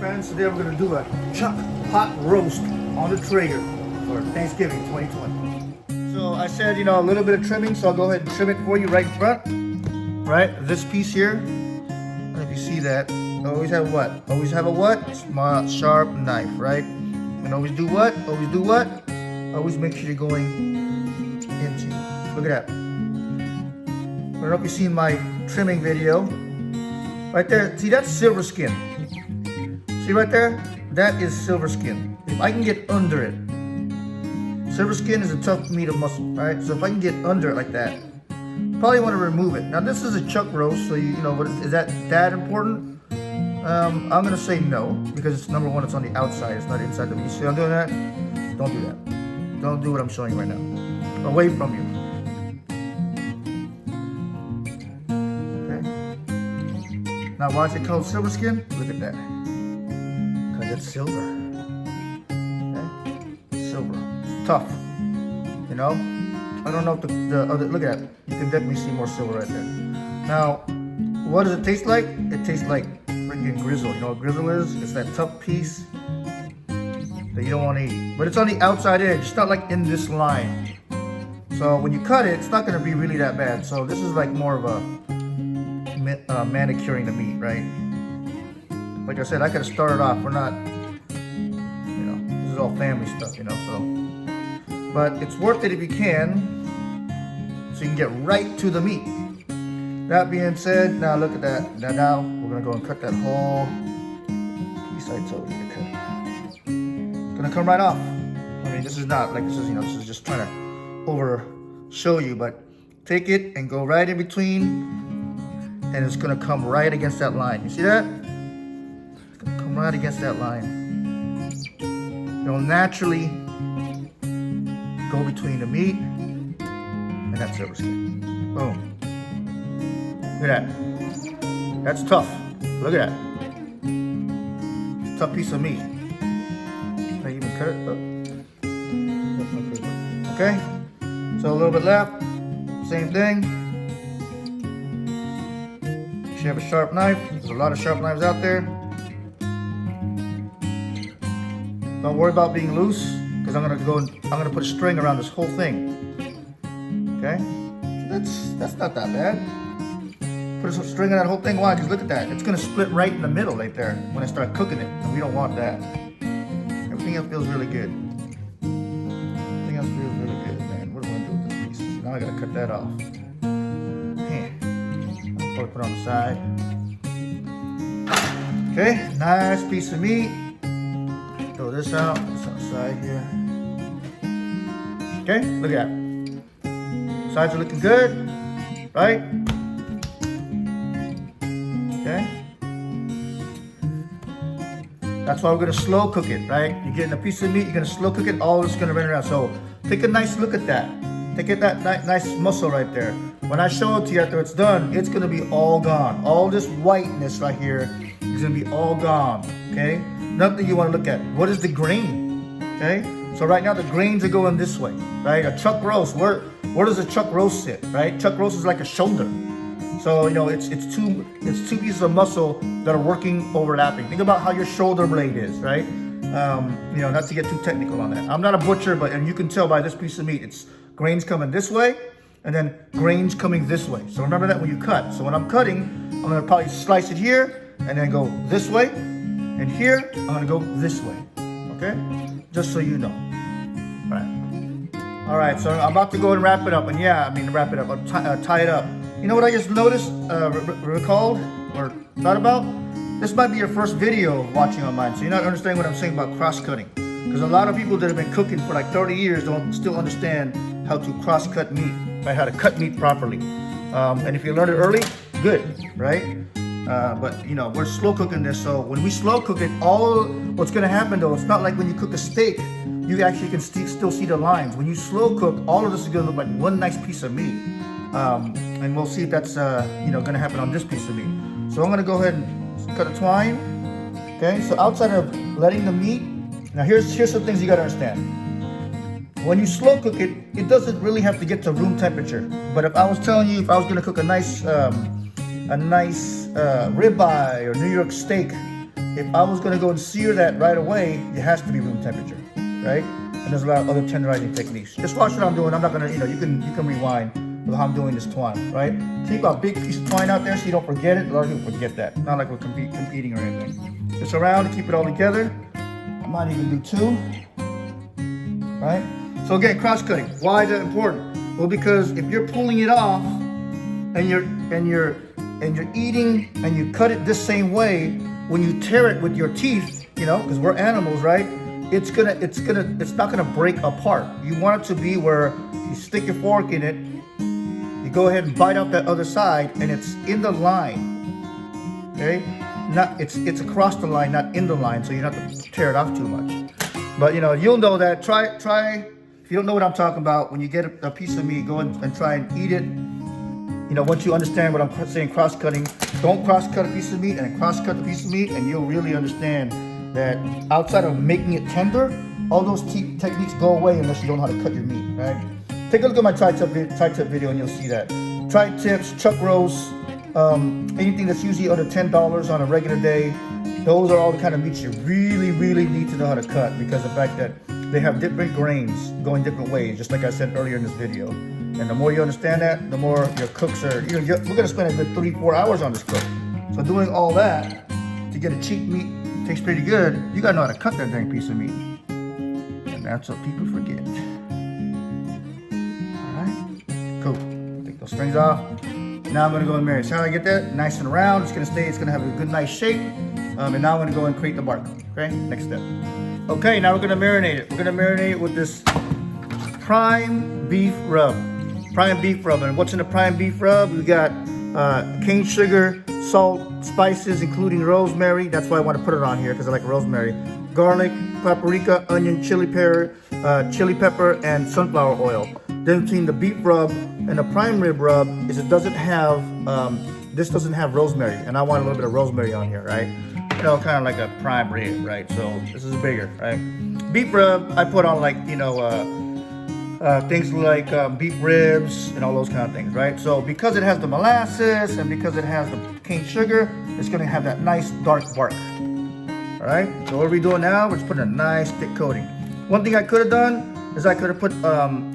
friends, today we're going to do a chuck pot roast on the Traeger for Thanksgiving 2020. So I said, a little bit of trimming, so I'll go ahead and trim it for you right in front. Right, this piece here, I don't know if you see that, always have what? Always have a what? Small, sharp knife, right? And always do what? Always do what? Always make sure you're going into. Look at that. I don't know if you've seen my trimming video. Right there, see that's silver skin. See right there? That is silver skin. If I can get under it, silver skin is a tough meat of muscle, right? So if I can get under it like that, probably want to remove it. Now this is a chuck roast, so what is that important? I'm gonna say no, because it's number one, it's on the outside, it's not inside the meat. You see I'm doing that? Don't do that. Don't do what I'm showing you right now. Away from you. Now why is it called silver skin? Look at that. Because it's silver. Okay? Silver. Tough. I don't know if the other, look at that. You can definitely see more silver right there. Now, what does it taste like? It tastes like freaking grizzle. You know what grizzle is? It's that tough piece that you don't want to eat. But it's on the outside edge. It's not like in this line. So when you cut it, it's not going to be really that bad. So this is like more of a manicuring the meat, right? Like I said, I could have started off. We're not, this is all family stuff, so. But it's worth it if you can, so you can get right to the meat. That being said, now look at that. Now we're gonna go and cut that whole piece I told you to cut. It's gonna come right off. I mean, this is not like this is just trying to over show you, but take it and go right in between. And it's gonna come right against that line. You see that? It's gonna come right against that line. It'll naturally go between the meat and that silver skin. Boom. Look at that. That's tough. Look at that. Tough piece of meat. Can I even cut it? Okay. So a little bit left. Same thing. You have a sharp knife. There's a lot of sharp knives out there. Don't worry about being loose, because I'm gonna put a string around this whole thing. Okay? That's not that bad. Put a string on that whole thing. Why? Because look at that. It's gonna split right in the middle right there when I start cooking it. And we don't want that. Everything else feels really good. Everything else feels really good, man. What am I gonna do with this piece? Now I gotta cut that off. Put on the side. Okay, nice piece of meat. Throw this out. This on the side here. Okay, look at that. Sides are looking good, right? Okay. That's why we're gonna slow cook it, right? You're getting a piece of meat, you're gonna slow cook it, all it's gonna run around. So take a nice look at that. Take it that nice muscle right there. When I show it to you after it's done, it's gonna be all gone. All this whiteness right here is gonna be all gone, okay? Nothing you wanna look at. What is the grain, okay? So right now the grains are going this way, right? A chuck roast, where does a chuck roast sit, right? Chuck roast is like a shoulder. So, it's two pieces of muscle that are working, overlapping. Think about how your shoulder blade is, right? Not to get too technical on that. I'm not a butcher, and you can tell by this piece of meat, it's grains coming this way, and then grains coming this way. So remember that when you cut. So when I'm cutting, I'm gonna probably slice it here, and then go this way, and here, I'm gonna go this way, okay? Just so you know. All right, so I'm about to go and wrap it up, and wrap it up, I'll tie it up. You know what I just noticed, recalled, or thought about? This might be your first video watching on mine, so you're not understanding what I'm saying about cross-cutting. Because a lot of people that have been cooking for like 30 years don't still understand how to cross-cut meat, right? How to cut meat properly. And if you learn it early, good, right? But we're slow cooking this, so when we slow cook it, what's gonna happen though, it's not like when you cook a steak, you actually can still see the lines. When you slow cook, all of this is gonna look like one nice piece of meat. And we'll see if that's gonna happen on this piece of meat. So I'm gonna go ahead and cut a twine. Okay, so outside of letting the meat, now here's some things you gotta understand. When you slow cook it, it doesn't really have to get to room temperature. But if I was telling you, if I was gonna cook a nice ribeye or New York steak, if I was gonna go and sear that right away, it has to be room temperature, right? And there's a lot of other tenderizing techniques. Just watch what I'm doing. I'm not gonna, you can rewind with how I'm doing this twine, right? Keep a big piece of twine out there so you don't forget it. A lot of people forget that. Not like we're competing or anything. Just around to keep it all together. I might even do 2, right? So again, cross cutting. Why is that important? Well, because if you're pulling it off and you're eating and you cut it this same way, when you tear it with your teeth, because we're animals, right? It's not gonna break apart. You want it to be where you stick your fork in it, you go ahead and bite out that other side, and it's in the line. Okay? It's across the line, not in the line, so you don't have to tear it off too much. But you'll know that. Try. If you don't know what I'm talking about, when you get a piece of meat, go and try and eat it. Once you understand what I'm saying, cross-cutting, don't cross-cut a piece of meat and then cross-cut the piece of meat, and you'll really understand that outside of making it tender, all those techniques go away unless you don't know how to cut your meat, right? Take a look at my tri-tip video and you'll see that. Tri-tips, chuck roasts, anything that's usually under $10 on a regular day, those are all the kind of meats you really, really need to know how to cut, because of the fact that they have different grains going different ways, just like I said earlier in this video. And the more you understand that, the more your cooks are, we're gonna spend a good 3-4 hours on this cook. So doing all that to get a cheap meat tastes pretty good, you gotta know how to cut that dang piece of meat. And that's what people forget. All right, cool. Take those strings off. Now I'm gonna go and marinate. See how I get that? Nice and round. It's gonna have a good, nice shape. And now I'm gonna go and create the bark. Okay, next step. Okay, now we're gonna marinate it. We're gonna marinate it with this prime beef rub. Prime beef rub. And what's in the prime beef rub? We got cane sugar, salt, spices, including rosemary. That's why I want to put it on here, because I like rosemary. Garlic, paprika, onion, chili pepper, and sunflower oil. Then between the beef rub and the prime rib rub is it doesn't have this doesn't have rosemary, and I want a little bit of rosemary on here, right? Kind of like a prime rib, right? So this is bigger, right? Beef rub I put on, like, things like beef ribs and all those kind of things, right? So because it has the molasses and because it has the cane sugar, it's gonna have that nice dark bark. All right, so what are we doing now? We're just putting a nice thick coating. One thing I could have done is I could have put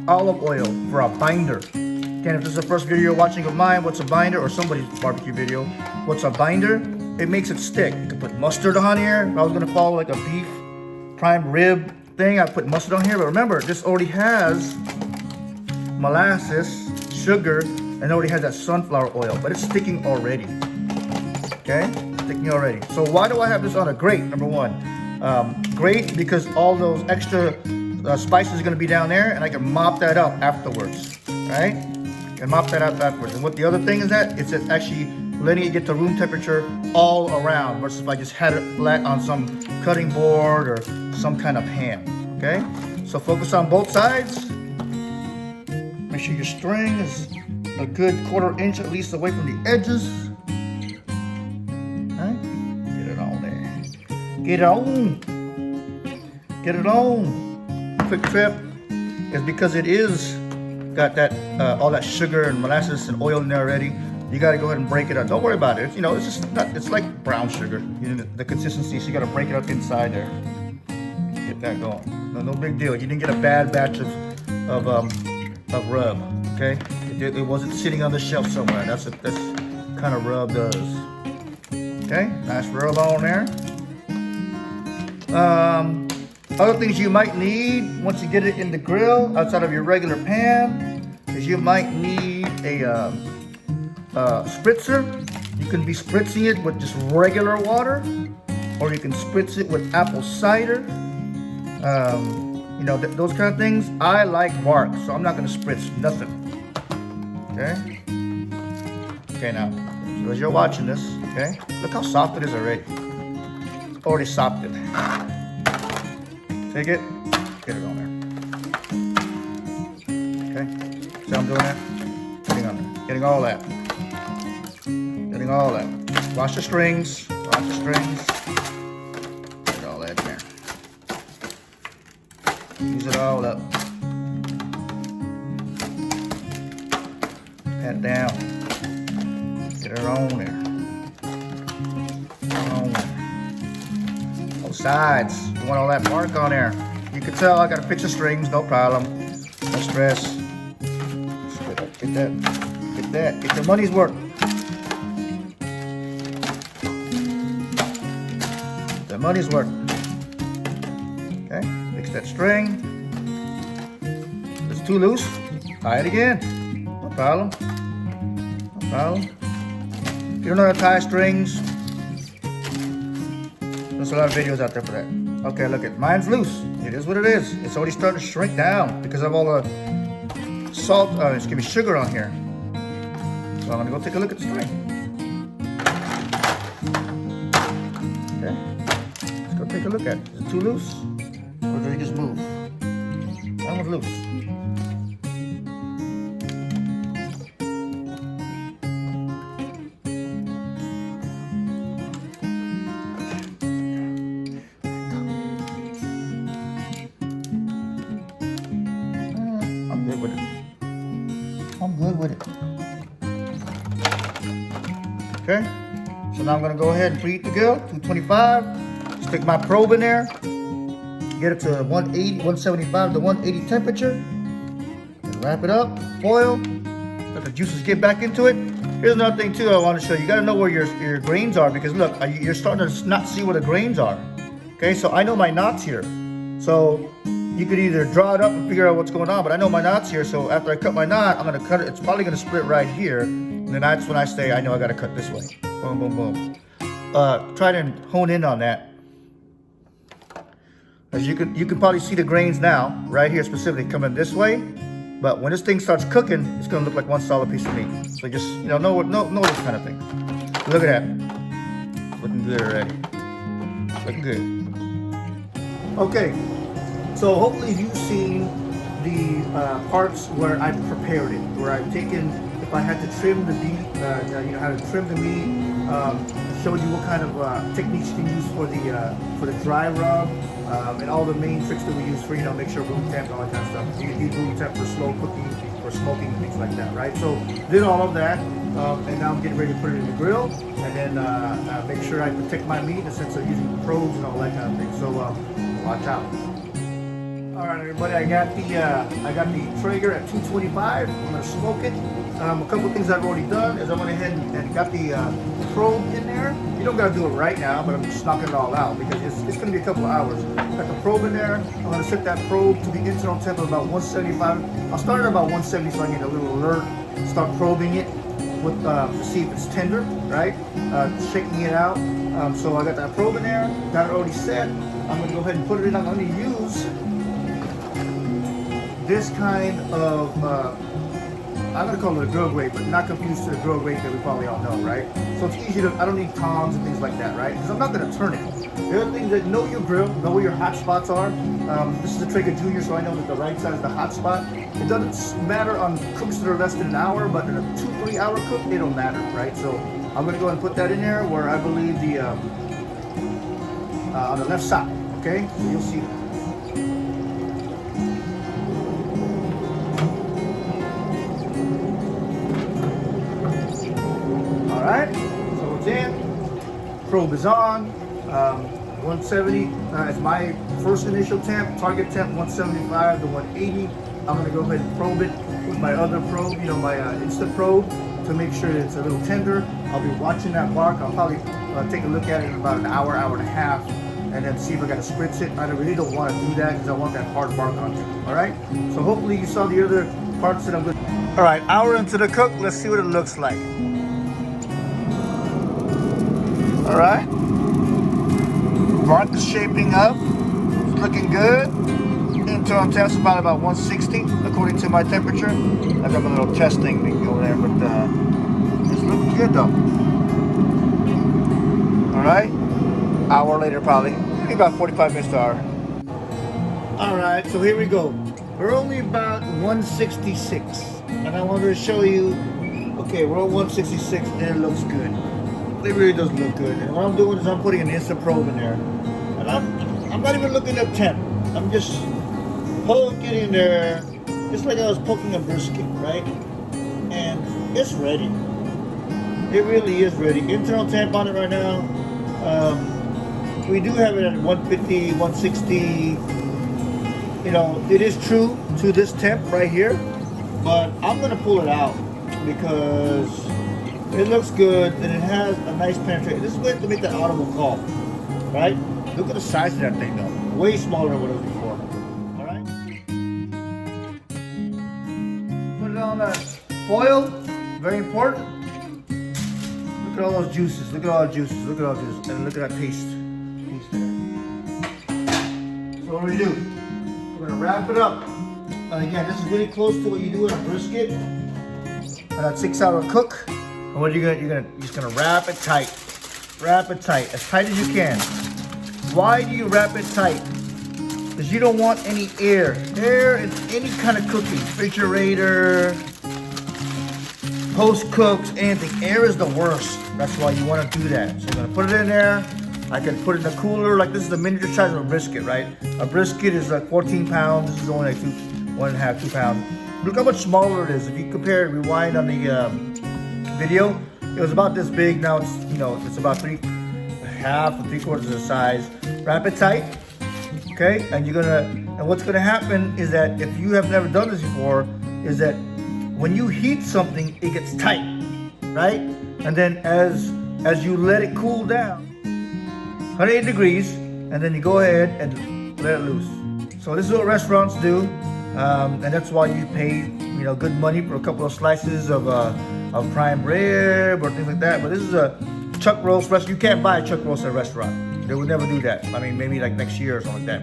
olive oil for a binder. Again, if this is the first video you're watching of mine, what's a binder, or somebody's barbecue video, what's a binder? It makes it stick. You can put mustard on here. If I was gonna follow like a beef prime rib thing, I put mustard on here, but remember, this already has molasses, sugar, and it already has that sunflower oil, but it's sticking already. Okay, sticking already. So why do I have this on a grate? Number one, grate because all those extra spices are going to be down there, and I can mop that up afterwards. Right? And mop that up afterwards. And what the other thing is that it's actually letting it get to room temperature all around, versus if I just had it flat on some cutting board or some kind of pan. Okay, so focus on both sides. Make sure your string is a good 1/4 inch at least away from the edges. Right? Get it on there. Get it on. Get it on. Quick trip is because it is got that all that sugar and molasses and oil in there already. You got to go ahead and break it up. Don't worry about it. It's just not. It's like brown sugar. The consistency. So you got to break it up inside there. Get that going. No big deal. You didn't get a bad batch of rub. Okay. It wasn't sitting on the shelf somewhere. That's kind of rub does. Okay. Nice rub on there. Other things you might need once you get it in the grill outside of your regular pan is you might need a spritzer. You can be spritzing it with just regular water, or you can spritz it with apple cider. Those kind of things. I like bark, so I'm not going to spritz nothing. Okay. Okay, now, so as you're watching this, okay, look how soft it is already. Already sopped it. Take it, get it on there. Okay, see how I'm doing that? Getting on there, getting all that. Getting all that. Wash the strings, wash the strings. Get all that in there. Use it all up. Pat it down. Get it on there. On there. sides. You want all that bark on there. You can tell I gotta fix the strings, no problem. No stress. Get that. Get your money's worth. Get that money's worth. Okay, fix that string. If it's too loose, tie it again. No problem. No problem. If you don't know how to tie strings, there's a lot of videos out there for that. Okay, look at mine's loose. It is what it is. It's already starting to shrink down because of all the salt, sugar on here. So I'm gonna go take a look at the string. Okay, let's go take a look at it. Is it too loose? Or did it just move? That one's loose. I'm good with it. I'm good with it. Okay, so now I'm gonna go ahead and preheat the grill, 225. Stick my probe in there. Get it to 180, 175 to 180 temperature. And wrap it up, foil. Let the juices get back into it. Here's another thing too I want to show you. You gotta know where your grains are because look, you're starting to not see where the grains are. Okay, so I know my knots here. So you could either draw it up and figure out what's going on, but I know my knot's here, so after I cut my knot, I'm gonna cut it. It's probably gonna split right here, and then that's when I say I know I gotta cut this way. Boom, boom, boom. Try to hone in on that. As you can probably see the grains now, right here specifically coming this way, but when this thing starts cooking, it's gonna look like one solid piece of meat. So just know this kind of thing. Look at that, looking good already. Looking good. Okay. So hopefully you've seen the parts where I've prepared it, where I've taken, if I had to trim the meat, how to trim the meat, showed you what kind of techniques you can use for the dry rub, and all the main tricks that we use for, make sure room temp, all that kind of stuff. You can use room temp for slow cooking or smoking and things like that, right? So did all of that, and now I'm getting ready to put it in the grill, and then make sure I protect my meat in the sense of using probes and all that kind of thing. So watch out. All right, everybody, I got the Traeger at 225. I'm gonna smoke it. A couple of things I've already done is I went ahead and got the probe in there. You don't gotta do it right now, but I'm just knocking it all out because it's gonna be a couple of hours. Got the probe in there. I'm gonna set that probe to the internal temp of about 175. I'll start at about 170 so I get a little alert. Start probing it with to see if it's tender, right? Shaking it out. So I got that probe in there. Got it already set. I'm gonna go ahead and put it in. I'm gonna use this kind of, I'm going to call it a grill grate, but not confused to the grill grate that we probably all know, right? So it's easy to, I don't need tongs and things like that, right? Because I'm not going to turn it. The other thing that know your grill, know where your hot spots are. This is a Traeger Junior, so I know that the right side is the hot spot. It doesn't matter on cooks that are less than an hour, but in a 2-3 hour cook, it don't matter, right? So I'm going to go ahead and put that in there where I believe the, on the left side, okay? So you'll see that. Alright, so it's in, probe is on, 170 is my first initial temp, target temp 175 to 180. I'm going to go ahead and probe it with my other probe, my instant probe to make sure that it's a little tender. I'll be watching that bark. I'll probably take a look at it in about an hour, hour and a half, and then see if I got to spritz it. I really don't want to do that because I want that hard bark on it. Alright, so hopefully you saw the other parts that I'm good. Alright, hour into the cook, let's see what it looks like. All right, bark is shaping up, it's looking good. Internal test about 160 according to my temperature. I got my little testing thing over there, but it's looking good though. All right, hour later probably, maybe about 45 minutes to an hour. All right, so here we go. We're only about 166, and I wanted to show you. Okay, we're on 166, and it looks good. It really does look good. And what I'm doing is I'm putting an instant probe in there. And I'm not even looking at temp. I'm just poking in there. Just like I was poking a brisket, right? And it's ready. It really is ready. Internal temp on it right now. we do have it at 150, 160. You know, it is true to this temp right here, but I'm gonna pull it out because it looks good and it has a nice penetration. This is way to make that audible call, right? Look at the size of that thing though. Way smaller than what it was before. All right. Put it on that foil. Very important. Look at all those juices. Look at all the juices. Look at all the juices. And look at that paste. Paste there. So what do? We're gonna wrap it up. And again, this is really close to what you do in a brisket. That 6-hour cook. And what you're just gonna wrap it tight. Wrap it tight, as tight as you can. Why do you wrap it tight? Because you don't want any air. Air in any kind of cooking, refrigerator, post cooks, anything. Air is the worst. That's why you want to do that. So you're gonna put it in there. I can put it in a cooler. Like this is the miniature size of a brisket, right? A brisket is like 14 pounds. This is only like 1.5, 2 pounds. Look how much smaller it is. If you compare, rewind on the video, it was about this big. Now it's, you know, it's about 1/2 or 3/4 the size. Wrap it tight, okay? And what's gonna happen is that if you have never done this before, is that when you heat something, it gets tight, right? And then as you let it cool down, 108 degrees, and then you go ahead and let it loose. So this is what restaurants do, and that's why you pay, you know, good money for a couple of slices of prime rib or things like that. But this is a chuck roast restaurant. You can't buy a chuck roast at a restaurant. They would never do that. I mean, maybe like next year or something like that,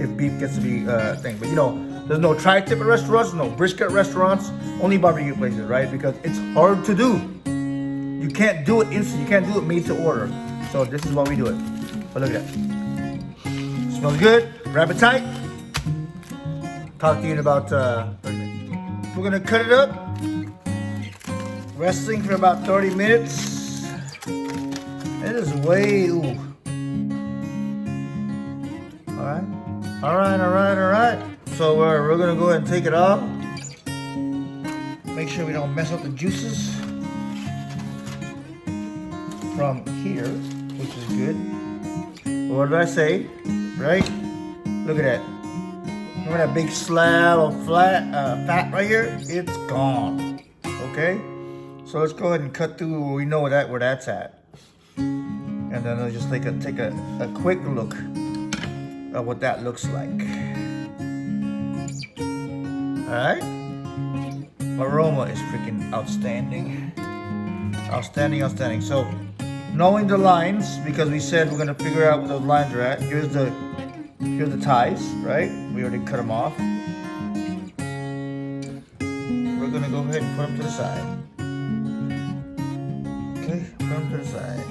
if beef gets to be a thing. But you know, there's no tri-tip at restaurants, no brisket restaurants, only barbecue places, right? Because it's hard to do. You can't do it instant. You can't do it made to order. So this is why we do it. But look at that. Smells good. Wrap it tight. Talk to you in about 30 minutes. We're gonna cut it up. Resting for about 30 minutes. It is way, ooh. All right. So we're gonna go ahead and take it off. Make sure we don't mess up the juices from here, which is good. What did I say? Right? Look at that. Remember that big slab of fat right here? It's gone. Okay? So let's go ahead and cut through where we know where that's at. And then I'll just take a quick look at what that looks like. Alright? Aroma is freaking outstanding. Outstanding. So knowing the lines, because we said we're gonna figure out what those lines are at. Here's the ties, right? We already cut them off. We're gonna go ahead and put them to the side. Okay, put them to the side.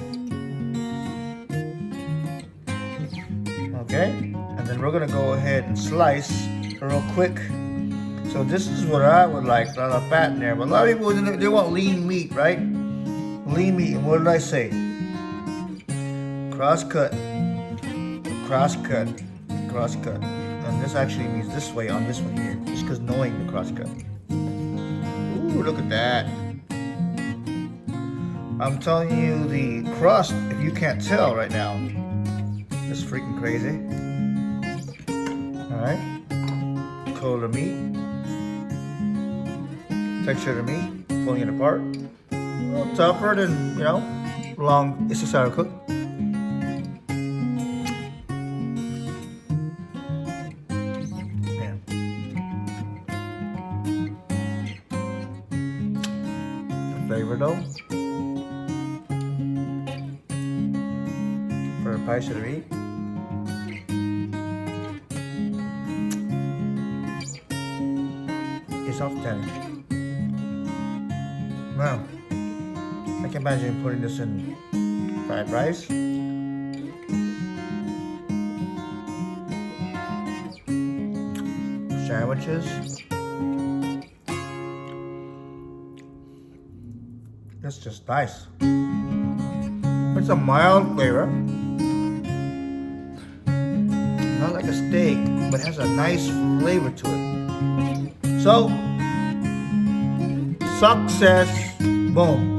Okay, and then we're gonna go ahead and slice real quick. So this is what I would like, a lot of fat in there. But a lot of people, they want lean meat, right? Lean meat, and what did I say? Cross cut. And this actually means this way on this one here, just because knowing the cross cut. Ooh, look at that. I'm telling you, the crust, if you can't tell right now, is freaking crazy. Alright. Color of meat. Texture of meat. Pulling it apart. A little tougher than, you know, long, it's a sour cook. Man. The flavor though. For a piece of meat. It's outstanding. Wow. I can imagine putting this in fried rice. Sandwiches. It's just nice. It's a mild flavor. Not like a steak, but has a nice flavor to it. So, success. Boom.